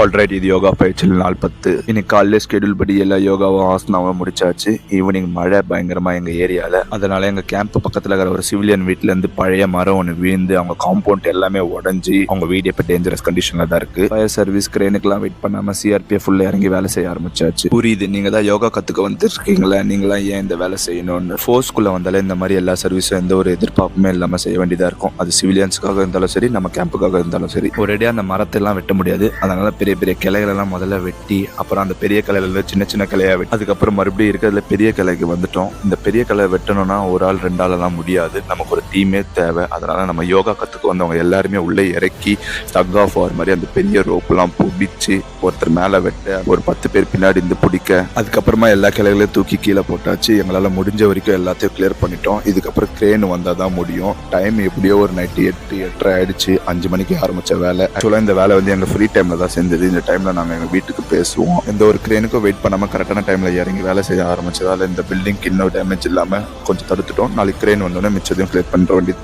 Alright, இது யோகா பயிற்சியில் நாள் 10. இன்னைக்கு காலையில ஸ்கெடியூல் படி எல்லா யோகாவும் ஆசனாவும் முடிச்சாச்சு. ஈவினிங் மழை பயங்கரமா எங்க ஏரியால. அதனால எங்க கேம்ப் பக்கத்துல இருக்கிற ஒரு சிவிலியன் வீட்டுல இருந்து பழைய மரம் ஒன்று வீழ்ந்து அவங்க காம்பவுண்ட் எல்லாமே உடஞ்சி அவங்க வீடு இப்ப டேஞ்சரஸ் கண்டிஷன்ல தான் இருக்கு. ஃபயர் சர்வீஸ் கிரேனுக்குலாம் வெயிட் பண்ணாம சிஆர்பிஎஃப் உள்ள இறங்கி வேலை செய்ய ஆரம்பிச்சாச்சு. புரியுது, நீங்க தான் யோகா கத்துக்க வந்துருக்கீங்களா, நீங்களா ஏன் இந்த வேலை செய்யணும்னு. ஃபோர்ஸ்குள்ள வந்தாலே இந்த மாதிரி எல்லா சர்வீஸும் எந்த ஒரு எதிர்பார்ப்புமே இல்லாம செய்ய வேண்டியதா இருக்கும். அது சிவிலியன்ஸுக்காக இருந்தாலும் சரி, நம்ம கேம்புக்காக இருந்தாலும் சரி. ஒரேடியா அந்த மரத்தை எல்லாம் வெட்ட முடியாது. அதனால பெரிய பெரிய கிளைகள் எல்லாம் முதல்ல வெட்டி, அப்புறம் அந்த பெரிய கிளையில சின்ன சின்ன கிளையா வெட்டி, அதுக்கப்புறம் மறுபடியும் இருக்கிறதுல பெரிய கிளைக்கு வந்துட்டோம். இந்த பெரிய கிளை வெட்டணும்னா ஒரு ஆள் 2 ஆள் எல்லாம் முடியாது. நமக்கு ஒரு டீமே தேவை. அதனால நம்ம யோகா கத்துக்கு வந்தவங்க எல்லாருமே உள்ளே இறக்கி டக் ஆஃப் ஆகிற மாதிரி அந்த பெரிய ரோப் எல்லாம் பிடிச்சு ஒருத்தர் மேல வெட்ட, ஒரு 10 பேர் பின்னாடி இருந்து பிடிக்க, அதுக்கப்புறமா எல்லா கிளைகளையும் தூக்கி கீழே போட்டாச்சு. எங்களால முடிஞ்ச வரைக்கும் எல்லாத்தையும் கிளியர் பண்ணிட்டோம். இதுக்கப்புறம் கிரேன் வந்தாதான் முடியும். டைம் எப்படியோ ஒரு நைட்டு 8-8:30 ஆயிடுச்சு. 5 மணிக்கு ஆரம்பிச்ச வேலை. ஆக்சுவலா இந்த வேலை வந்து எங்க ஃப்ரீ டைம்ல தான் செஞ்சது. இந்த டைம்ல நாங்க எங்க வீட்டுக்கு பேசுவோம். எந்த ஒரு கிரேனுக்கும் வெயிட் பண்ணாம கரெக்டான டைம்ல இறங்கி வேலை செய்ய ஆரம்பிச்சதால இந்த பில்டிங் இன்னும் டேமேஜ் இல்லாம கொஞ்சம் தடுத்துட்டோம். நாளைக்கு கிரேன் வந்தோடனே மிச்சத்தையும் கிளியர் பண்ற வேண்டியது.